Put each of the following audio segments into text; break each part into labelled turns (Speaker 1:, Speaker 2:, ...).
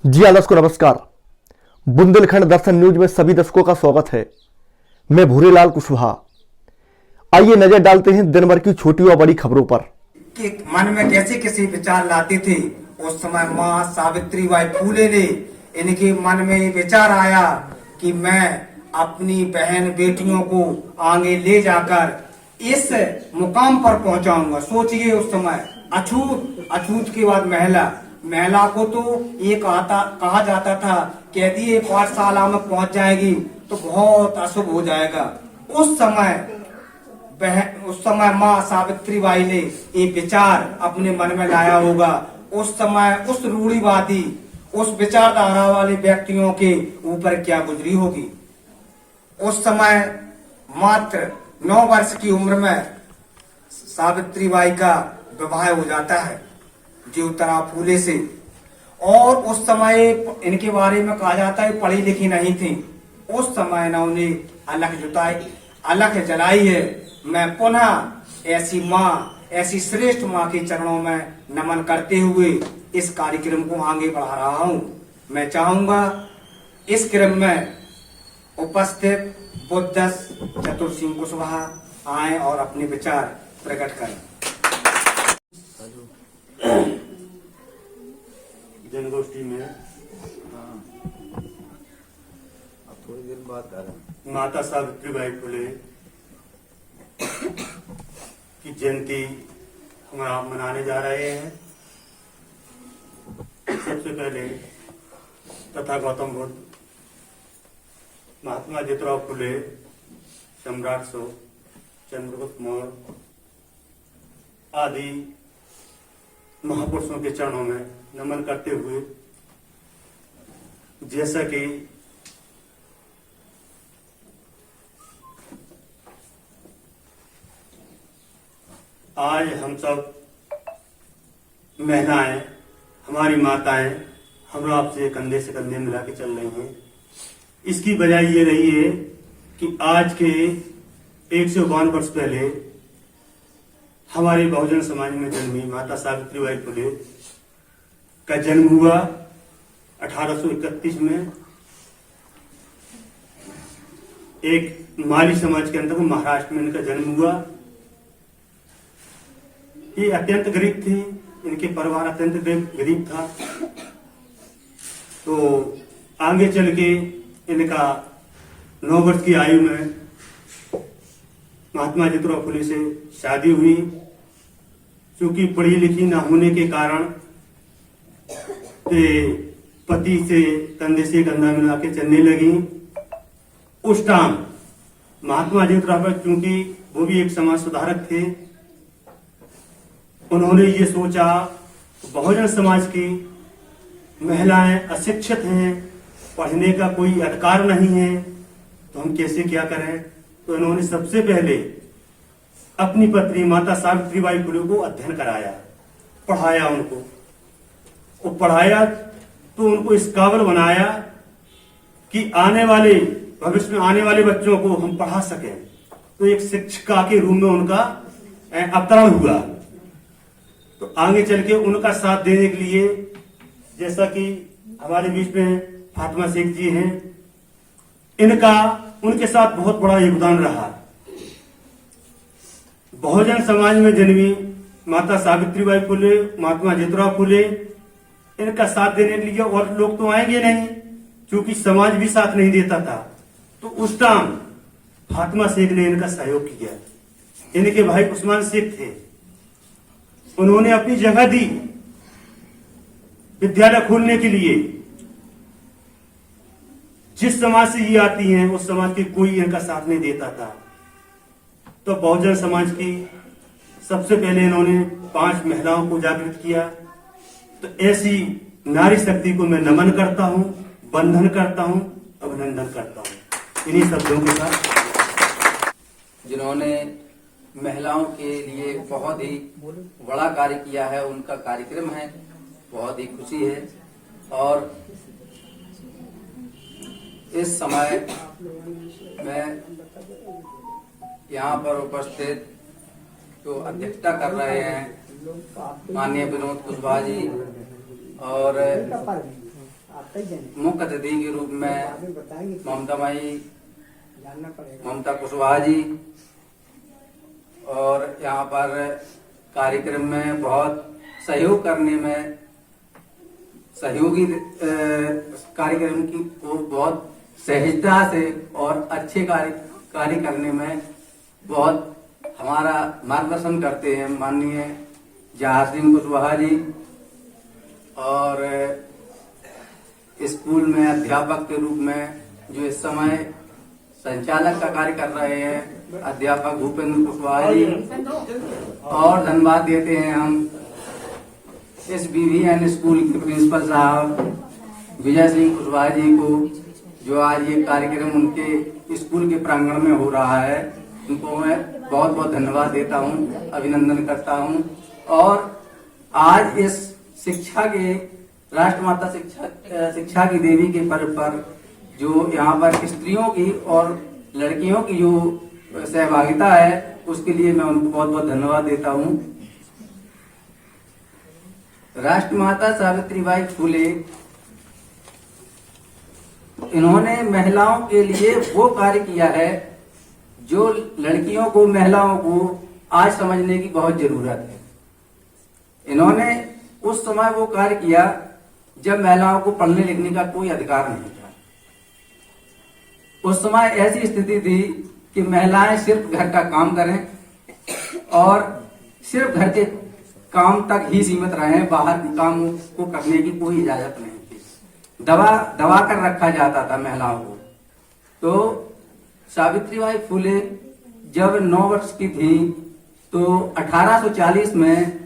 Speaker 1: जी आदर्श को नमस्कार। बुंदेलखंड दर्शन न्यूज में सभी दर्शकों का स्वागत है। मैं भूरेलाल कुशवाहा। आइए नजर डालते हैं दिन भर की छोटी और बड़ी खबरों पर।
Speaker 2: कि मन में कैसे कैसे विचार लाते थे। उस समय माँ सावित्रीबाई फूले ने इनके मन में विचार आया कि मैं अपनी बहन बेटियों को आगे ले जाकर इस मुकाम पर पहुंचाऊंगा। सोचिए उस समय अछूत, अछूत के बाद महिला को तो ये कहा जाता था कि यदि ये पाठशाला में पहुंच जाएगी तो बहुत अशुभ हो जाएगा। उस समय माँ सावित्रीबाई ने ये विचार अपने मन में लाया होगा। उस समय उस रूढ़िवादी, उस विचारधारा वाले व्यक्तियों के ऊपर क्या गुजरी होगी। उस समय मात्र 9 वर्ष की उम्र में सावित्रीबाई का विवाह हो जाता है ज्योतिराव फूले से। और उस समय इनके बारे में कहा जाता है पढ़ी लिखी नहीं थी। उस समय इन्होंने अलख जलाई है। मैं पुनः ऐसी माँ, ऐसी श्रेष्ठ माँ के चरणों में नमन करते हुए इस कार्यक्रम को आगे बढ़ा रहा हूँ। मैं चाहूंगा इस क्रम में उपस्थित बुद्धस चतुर्सिंह कुशवाहा आए और अपने विचार प्रकट करें।
Speaker 3: जनगोष्ठी में
Speaker 4: अब थोड़ी देर बाद आ रहा
Speaker 3: माता सावित्रीबाई फुले की जयंती हम मनाने जा रहे हैं। सबसे पहले तथा गौतम बुद्ध, महात्मा ज्योतिराव फुले, सम्राट अशोक, चंद्रगुप्त मौर्य आदि महापुरुषों के चरणों में नमन करते हुए, जैसा कि आज हम सब महिलाएं, हमारी माताएं, हम आपसे कंधे से कंधे मिला के चल रही हैं। इसकी वजह ये रही है कि आज के 152 वर्ष पहले हमारे बहुजन समाज में जन्मी माता सावित्रीबाई फुले का जन्म हुआ 1831 में एक माली समाज के अंतर्गत महाराष्ट्र में इनका जन्म हुआ। ये अत्यंत गरीब थे, इनके परिवार अत्यंत गरीब था। तो आगे चल के इनका 9 वर्ष की आयु में महात्मा ज्योतिराव फुले से शादी हुई। क्योंकि पढ़ी लिखी न होने के कारण पति से कंधे से कंधा मिला के चलने लगी। उस टाइम महात्मा ज्योतिराव, क्योंकि वो भी एक समाज सुधारक थे, उन्होंने ये सोचा बहुजन समाज की महिलाएं अशिक्षित हैं, पढ़ने का कोई अधिकार नहीं है, तो हम कैसे क्या करें। तो इन्होंने सबसे पहले अपनी पत्नी माता सावित्रीबाई फुले को अध्ययन कराया, पढ़ाया उनको। वो पढ़ाया तो उनको इस काबिल बनाया कि आने वाले भविष्य में आने वाले बच्चों को हम पढ़ा सकें। तो एक शिक्षिका के रूप में उनका अवतरण हुआ। तो आगे चल के उनका साथ देने के लिए, जैसा कि हमारे बीच में फातिमा शेख जी हैं, इनका उनके साथ बहुत बड़ा योगदान रहा। बहुजन समाज में जन्मी माता सावित्रीबाई फुले, महात्मा ज्योतिराव फुले, इनका साथ देने के लिए और लोग तो आएंगे नहीं, क्योंकि समाज भी साथ नहीं देता था। तो उस टाइम फातिमा शेख ने इनका सहयोग किया। इनके भाई उस्मान शेख थे, उन्होंने अपनी जगह दी विद्यालय खोलने के लिए। जिस समाज से ये आती हैं उस समाज की कोई इनका साथ नहीं देता था। तो बहुजन समाज की सबसे पहले इन्होंने 5 महिलाओं को जागृत किया। तो ऐसी नारी शक्ति को मैं नमन करता हूं, वंदन करता हूं, अभिनंदन करता हूं। इन्हीं शब्दों के साथ
Speaker 4: जिन्होंने महिलाओं के लिए बहुत ही बड़ा कार्य किया है, उनका कार्यक्रम है, बहुत ही खुशी है। और इस समय मैं यहाँ पर उपस्थित जो अध्यक्षता कर रहे हैं माननीय विनोद कुशवाहा जी और मुख्य अतिथि के रूप में ममता कुशवाहा जी, और यहाँ पर कार्यक्रम में बहुत सहयोग करने में सहयोगी कार्यक्रम की को बहुत सहजता से और अच्छे कार्य करने में बहुत हमारा मार्गदर्शन करते हैं माननीय जहाज सिंह कुशवाहा जी, और स्कूल में अध्यापक के रूप में जो इस समय संचालक का कार्य कर रहे हैं अध्यापक भूपेंद्र कुशवाहा जी, और धन्यवाद देते हैं हम इस BVN स्कूल के प्रिंसिपल साहब विजय सिंह कुशवाहा जी को, जो आज ये कार्यक्रम उनके स्कूल के प्रांगण में हो रहा है। उनको मैं बहुत बहुत धन्यवाद देता हूँ, अभिनंदन करता हूँ। और आज इस शिक्षा के राष्ट्रमाता शिक्षा की देवी के पर्व पर जो यहाँ पर स्त्रियों की और लड़कियों की जो सहभागिता है, उसके लिए मैं उनको बहुत बहुत धन्यवाद देता हूँ। राष्ट्रमाता सावित्रीबाई फुले, इन्होंने महिलाओं के लिए वो कार्य किया है जो लड़कियों को, महिलाओं को आज समझने की बहुत जरूरत है। इन्होंने उस समय वो कार्य किया जब महिलाओं को पढ़ने लिखने का कोई अधिकार नहीं था। उस समय ऐसी स्थिति थी कि महिलाएं सिर्फ घर का काम करें और सिर्फ घर के काम तक ही सीमित रहें, बाहर के काम को करने की कोई इजाजत नहीं थी। दबा कर रखा जाता था महिलाओं को। तो सावित्रीबाई फुले जब 9 वर्ष की थी तो 1840 में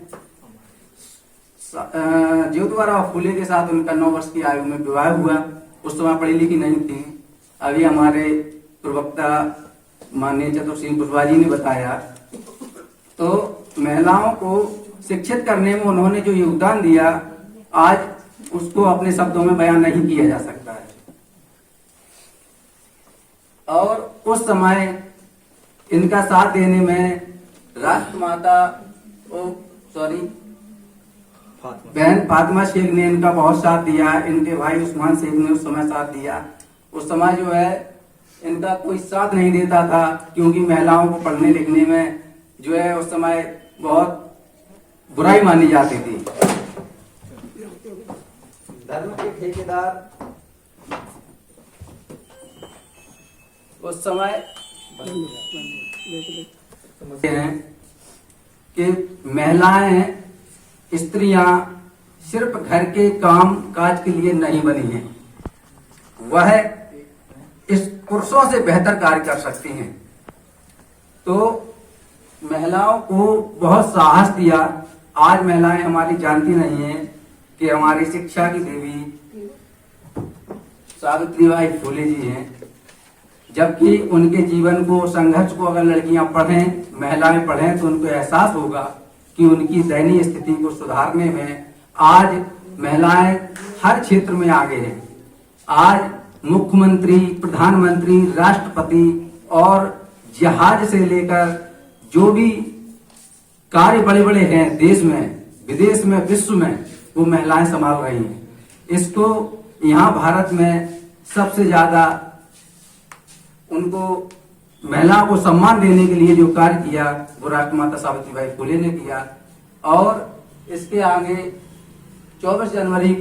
Speaker 4: ज्योतिबाराव फुले के साथ उनका 9 वर्ष की आयु में विवाह हुआ। उस समय पढ़ी लिखी नहीं थी। अभी हमारे प्रवक्ता माननीय चतुर सिंह कुशवाहा जी ने बताया, तो महिलाओं को शिक्षित करने में उन्होंने जो योगदान दिया, आज उसको अपने शब्दों में बयान नहीं किया जा सकता है। और उस समय इनका साथ देने में राष्ट्रमाता बहन फातिमा शेख ने इनका बहुत साथ दिया। इनके भाई उस्मान शेख ने उस समय साथ दिया। उस समय जो है इनका कोई साथ नहीं देता था, क्योंकि महिलाओं को पढ़ने लिखने में जो है उस समय बहुत बुराई मानी जाती थी। धर्म के ठेकेदार उस समय हैं कि महिलाएं, स्त्रियां सिर्फ घर के काम काज के लिए नहीं बनी हैं, वह इस पुरुषों से बेहतर कार्य कर सकती हैं। तो महिलाओं को बहुत साहस दिया। आज महिलाएं हमारी जानती नहीं हैं कि हमारी शिक्षा की देवी सावित्रीबाई फुले जी हैं, जबकि उनके जीवन को, संघर्ष को अगर लड़कियां पढ़ें, महिलाएं पढ़ें, तो उनको एहसास होगा कि उनकी दयनीय स्थिति को सुधारने में आज महिलाएं हर क्षेत्र में आगे हैं। आज मुख्यमंत्री, प्रधानमंत्री, राष्ट्रपति और जहाज से लेकर जो भी कार्य बड़े बड़े हैं देश में, विदेश में, विश्व में, वो महिलाएं संभाल रही हैं। इसको यहाँ भारत में सबसे ज्यादा उनको महिलाओं को सम्मान देने के लिए जो कार्य किया, वो राष्ट्रमाता सावित्रीबाई फुले ने किया। और इसके आगे 24 जनवरी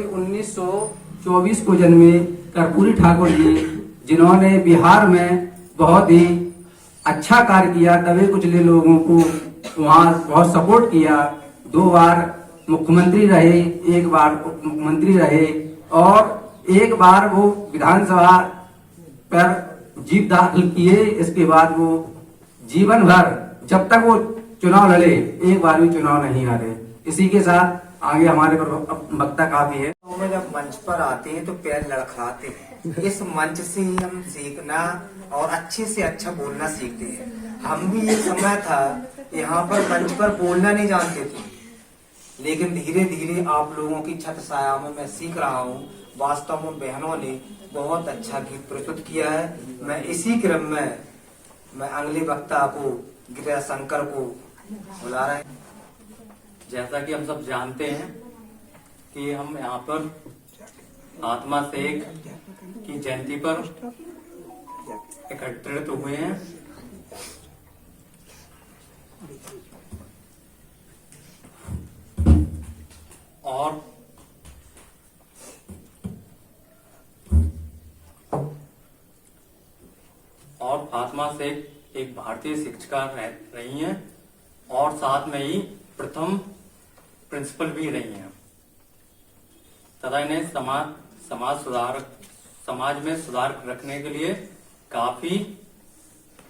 Speaker 4: 1924 को जन्मे कर्पूरी ठाकुर जी, जिन्होंने बिहार में बहुत ही अच्छा कार्य किया, दबे कुचले लोगों को वहां बहुत सपोर्ट किया। 2 बार मुख्यमंत्री रहे, 1 बार उप मुख्यमंत्री रहे, और 1 बार वो विधानसभा पर जीत दाखिल किए। इसके बाद वो जीवन भर, जब तक वो चुनाव लड़े, 1 बार भी चुनाव नहीं हारे। इसी के साथ आगे हमारे वक्ता काफी है।
Speaker 2: में जब मंच पर आते हैं तो पैर लड़खड़ाते हैं। इस मंच से ही हम सीखना और अच्छे से अच्छा बोलना सीखते हैं। हम भी ये समय था यहाँ पर मंच पर बोलना नहीं जानते थे, लेकिन धीरे धीरे आप लोगों की छत्र छाया में मैं सीख रहा हूँ। वास्तव में बहनों ने बहुत अच्छा गीत प्रस्तुत किया है। मैं इसी क्रम में मैं अगले वक्ता को, गिरिजा शंकर को बुला रहे हैं।
Speaker 5: जैसा कि हम सब जानते हैं कि हम यहाँ पर फातिमा शेख की जयंती पर एकत्रित हुए हैं। और फातिमा शेख एक भारतीय शिक्षिका रही हैं और साथ में ही प्रथम प्रिंसिपल भी रही हैं तथा इन्हें समाज में सुधार रखने के लिए काफी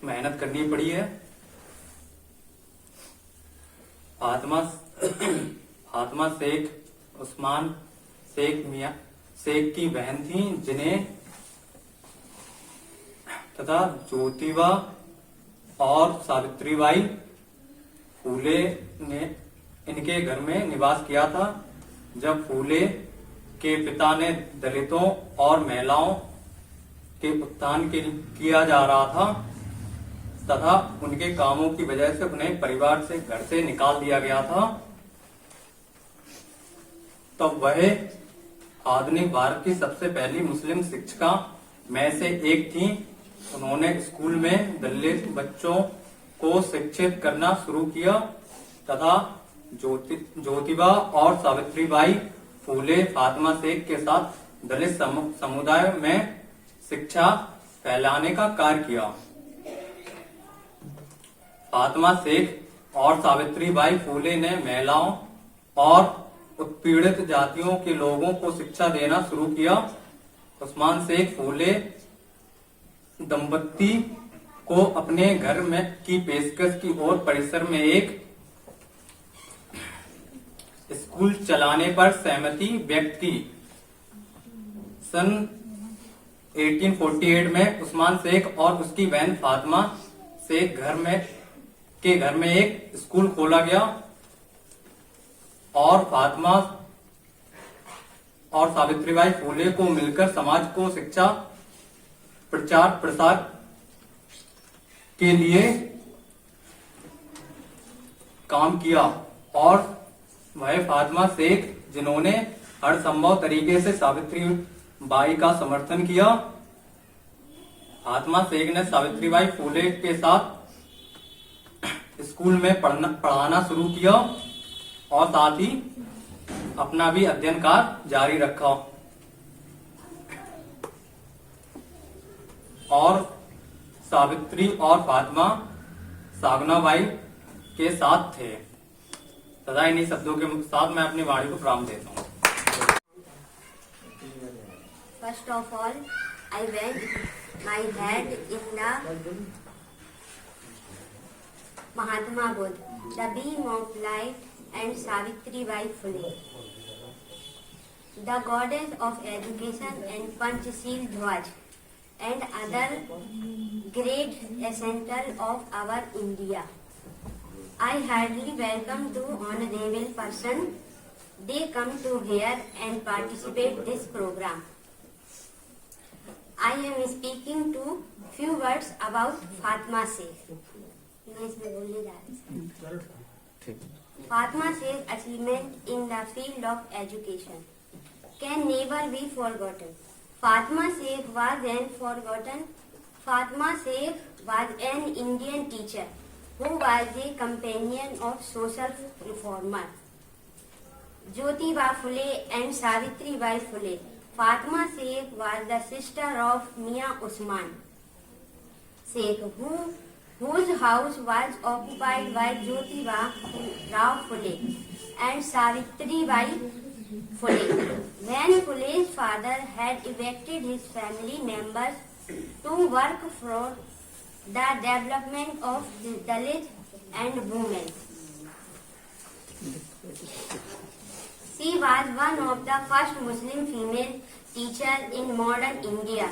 Speaker 5: मेहनत करनी पड़ी है। फातिमा शेख उस्मान शेख मियां शेख की बहन थी, जिन्हें तथा ज्योतिबा और सावित्रीबाई फूले ने इनके घर में निवास किया था। जब फूले के पिता ने दलितों और महिलाओं के उत्थान किया जा रहा था तथा उनके कामों की वजह से उन्हें परिवार से घर से निकाल दिया गया था, तब वह आधुनिक भारत की सबसे पहली मुस्लिम शिक्षिका में से एक थी। उन्होंने स्कूल में दलित बच्चों को शिक्षित करना शुरू किया तथा ज्योतिबा और सावित्रीबाई फूले फातिमा शेख के साथ दलित समुदाय में शिक्षा फैलाने का कार्य किया। फातिमा शेख और सावित्रीबाई फूले ने महिलाओं और उत्पीड़ित जातियों के लोगों को शिक्षा देना शुरू किया। उस्मान शेख फूले दंपति को अपने घर में की पेशकश की और परिसर में एक स्कूल चलाने पर सहमति व्यक्त की। सन 1848 में उस्मान शेख और उसकी बहन फातिमा शेख घर में एक स्कूल खोला गया और फातिमा और सावित्रीबाई फूले को मिलकर समाज को शिक्षा प्रचार प्रसार के लिए काम किया। और वह फातिमा शेख जिन्होंने हर संभव तरीके से सावित्रीबाई का समर्थन किया। फातिमा शेख ने सावित्रीबाई फूले के साथ स्कूल में पढ़ाना शुरू किया और साथ ही अपना भी अध्ययन कार्य जारी रखा और सावित्री और फातिमा सागनाबाई के साथ थे तथा इन्हीं शब्दों के साथ मैं अपनी वाणी को प्रारंभ देता हूँ।
Speaker 6: First of all, I bend my head in the Mahatma Buddha, the beam of light, and Savitribai Phule, the goddess of education, and Panchasheel Dhwaj, and other great essential of our India. I heartily welcome to honorable person. They come to here and participate this program. I am speaking to few words about Fatima Sheikh. मैं इसमें बोलने जा रही हूँ। Fatima Sheikh's achievement in the field of education can never be forgotten. Fatima Sheikh was an Indian teacher who was a companion of social reformer. Jyotiba Phule and Savitribai Phule. Fatima Sheikh was the sister of Mia Usman Sheikh, whose house was occupied by Jyotiba Rao Phule and Savitribai Phule. When Phule's father had evicted his family members to work for the development of the Dalit and women, she was one of the first Muslim female teachers in modern India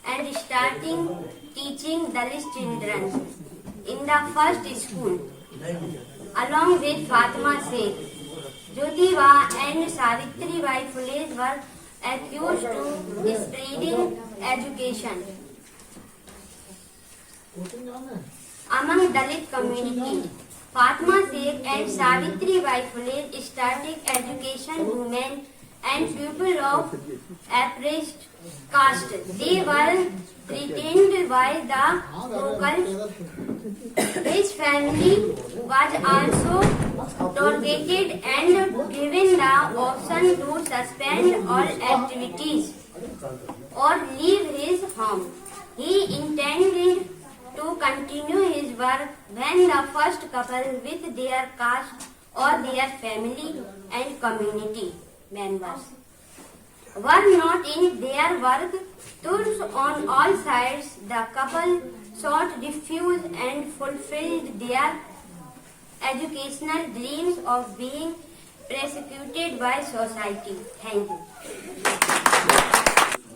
Speaker 6: and starting teaching Dalit children in the first school. Along with Fatima Sheikh, Jyotiba and Savitribai Phule were accused to spreading education among Dalit community. Fatima Sheikh and Savitribai Phule started education movement and people of oppressed caste. They were threatened by the local. His family was also targeted and given the option to suspend all activities or leave his home. He intended to continue his work when the first couple with their caste or their family and community members were not in their work tours on all sides. The couple sought refuge and fulfilled their educational dreams of being persecuted by society. Thank you.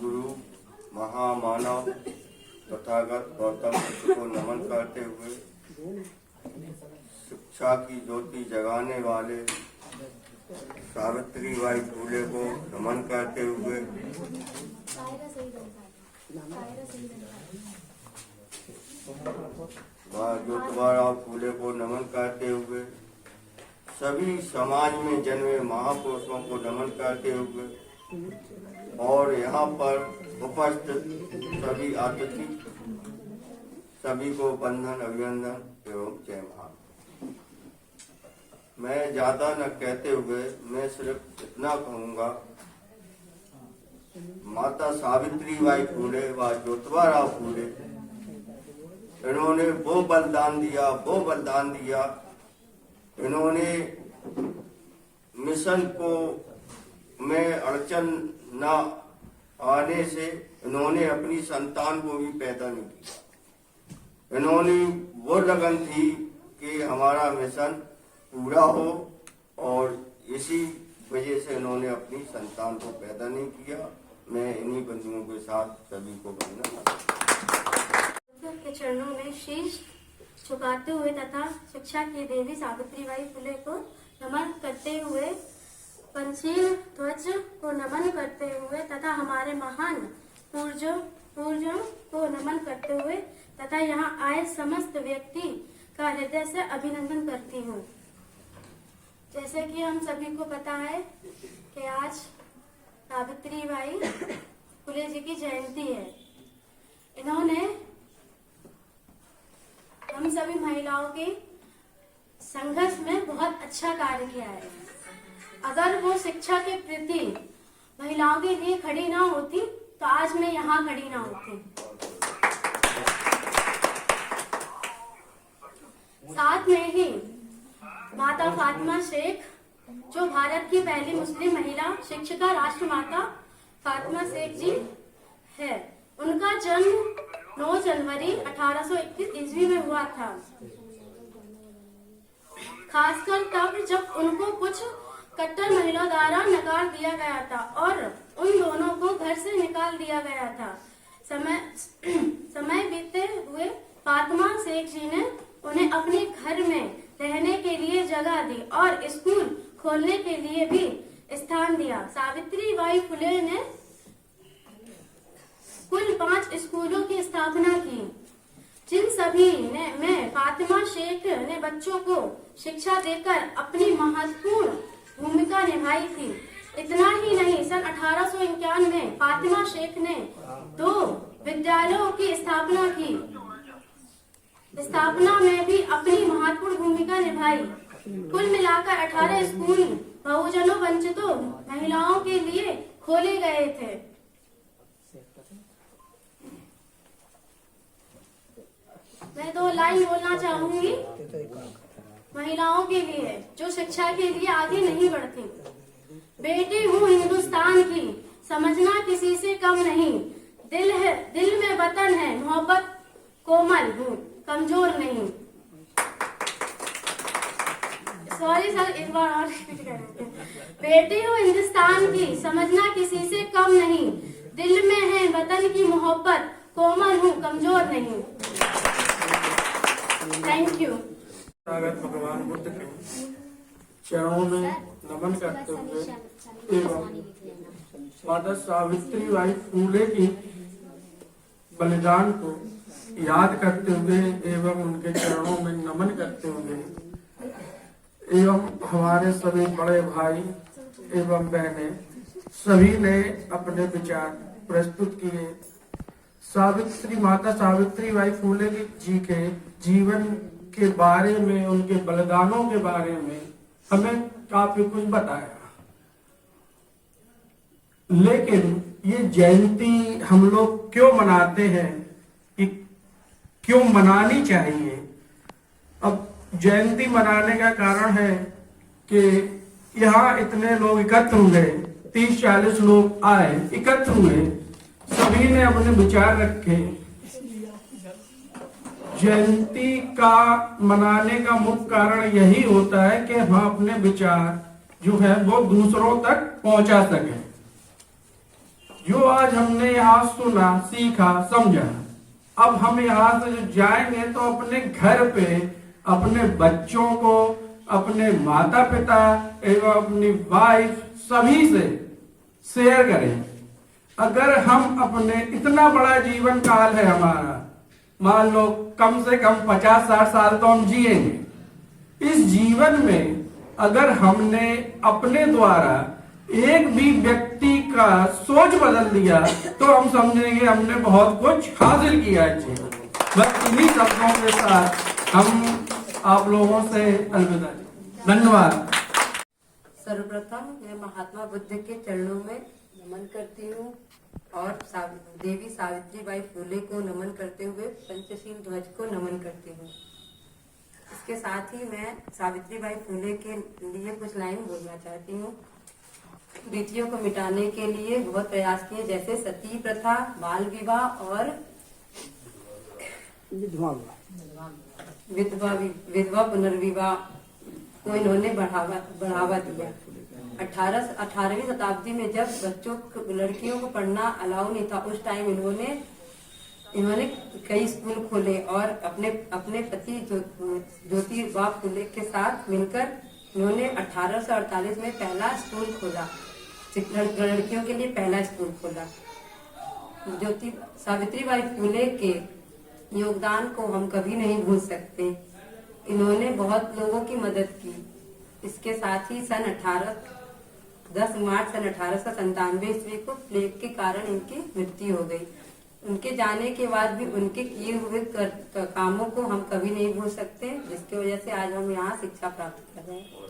Speaker 7: गुरु महामानव तथागत गौतम बुद्ध को नमन करते हुए शिक्षा की ज्योति जगाने वाले सावित्रीबाई फुले को नमन करते हुए ज्योतिबा फुले को नमन करते हुए सभी समाज में जन्मे महापुरुषों को नमन करते हुए और यहाँ पर उपस्थित सभी अतिथि सभी को बंधन अभिनंदन एवं जय महान। मैं ज्यादा न कहते हुए मैं सिर्फ इतना कहूँगा, माता सावित्रीबाई फुले व ज्योतिबा फुले इन्होंने वो बलिदान दिया, इन्होंने मिशन को में अड़चन न आने से इन्होंने अपनी संतान को भी पैदा नहीं किया। इन्होंने वो लगन थी कि हमारा मिशन पूरा हो और इसी वजह से इन्होंने अपनी संतान को पैदा नहीं किया। मैं इन्हीं बंधुओं के साथ सभी को वंदना
Speaker 8: के चरणों में शीश झुकाते हुए तथा शिक्षा की देवी सावित्रीबाई फुले को नमन करते हुए, पंचशील ध्वज को नमन करते हुए तथा हमारे महान पूर्वजों को नमन करते हुए तथा यहाँ आए समस्त व्यक्ति का हृदय से अभिनंदन करती हूँ। जैसे कि हम सभी को पता है कि आज सावित्रीबाई फुले जी की जयंती है। इन्होंने हम सभी महिलाओं के संघर्ष में बहुत अच्छा कार्य किया है। अगर वो शिक्षा के प्रति महिलाओं के लिए खड़ी ना होती तो आज मैं यहाँ खड़ी ना होती। साथ में ही माता फातिमा शेख, जो भारत की पहली मुस्लिम महिला शिक्षिका राष्ट्रमाता फातिमा शेख जी है, उनका जन्म 9 जनवरी 1821 ईस्वी में हुआ था। खासकर तब जब उनको कुछ कट्टर महिला द्वारा नकार दिया गया था और उन दोनों को घर से निकाल दिया गया था। समय बीतते हुए फातिमा शेख जी ने उन्हें अपने घर में रहने के लिए जगह दी और स्कूल खोलने के लिए भी स्थान दिया। सावित्रीबाई फुले ने कुल 5 स्कूलों की स्थापना की, जिन सभी में फातिमा शेख ने बच्चों को शिक्षा देकर अपनी महत्वपूर्ण भूमिका निभाई थी। इतना ही नहीं, सन 1851 में फातिमा शेख ने 2 विद्यालयों की स्थापना की। स्थापना में भी अपनी महत्वपूर्ण भूमिका निभाई। कुल मिलाकर 18 स्कूल बहुजनों वंचितों महिलाओं के लिए खोले गए थे। मैं 2 लाइन बोलना चाहूंगी महिलाओं के लिए जो शिक्षा के लिए आगे नहीं बढ़ती। बेटी हूँ हिंदुस्तान की, समझना किसी से कम नहीं। दिल है, दिल में वतन है, मोहब्बत कोमल हूँ, कमजोर नहीं। सॉरी सर, एक बार और रिपीट करेंगे। बेटी हूँ हिंदुस्तान की, समझना किसी से कम नहीं। दिल में है वतन की मोहब्बत, कोमल हूँ, कमजोर नहीं। Thank you.
Speaker 9: भगवान बुद्ध के चरणों में नमन करते हुए एवं माता सावित्रीबाई फुले की बलिदान को याद करते हुए एवं उनके चरणों में नमन करते हुए एवं हमारे सभी बड़े भाई एवं बहनें सभी ने अपने विचार प्रस्तुत किए। माता सावित्रीबाई फुले जी के जीवन के बारे में, उनके बलिदानों के बारे में हमें काफी कुछ बताया। लेकिन ये जयंती हम लोग क्यों मनाते हैं, कि क्यों मनानी चाहिए? अब जयंती मनाने का कारण है कि यहाँ इतने लोग एकत्र हुए, 30-40 लोग आए, एकत्र हुए, सभी ने अपने विचार रखे। जयंती का मनाने का मुख्य कारण यही होता है कि हम अपने विचार जो है वो दूसरों तक पहुंचा सकें। जो आज हमने यहाँ सुना, सीखा, समझा, अब हम यहाँ से जो जाएंगे तो अपने घर पे अपने बच्चों को, अपने माता पिता एवं अपनी वाइफ सभी से शेयर करें। अगर हम अपने, इतना बड़ा जीवन काल है हमारा, मान लो कम से कम 50-60 साल तो हम जिएंगे। इस जीवन में अगर हमने अपने द्वारा एक भी व्यक्ति का सोच बदल दिया तो हम समझेंगे हमने बहुत कुछ हासिल किया है जीवन। बस इन्हीं शब्दों के साथ हम आप लोगों से अलविदा। धन्यवाद।
Speaker 10: सर्वप्रथम मैं महात्मा बुद्ध के चरणों में नमन करती हूँ और देवी सावित्रीबाई फुले को नमन करते हुए पंचशील ध्वज को नमन करती हूँ। इसके साथ ही मैं सावित्रीबाई फुले के लिए कुछ लाइन बोलना चाहती हूँ। रीतियों को मिटाने के लिए बहुत प्रयास किए, जैसे सती प्रथा, बाल विवाह और विधवा पुनर्विवाह को इन्होंने बढ़ावा दिया। 18वीं शताब्दी में जब बच्चों लड़कियों को पढ़ना अलाउ नहीं था, उस टाइम इन्होंने कई स्कूल खोले और अपने पति ज्योतिबा फुले के साथ मिलकर इन्होंने 1848 में पहला स्कूल खोला, लड़कियों के लिए पहला स्कूल खोला। सावित्रीबाई फुले के योगदान को हम कभी नहीं भूल सकते। इन्होंने बहुत लोगों की मदद की। इसके साथ ही 10 मार्च सन 1897 ईस्वी को प्लेग के कारण इनकी मृत्यु हो गई। उनके जाने के बाद भी उनके किए हुए कामों को हम कभी नहीं भूल सकते, जिसकी वजह से आज हम यहाँ शिक्षा प्राप्त कर रहे हैं।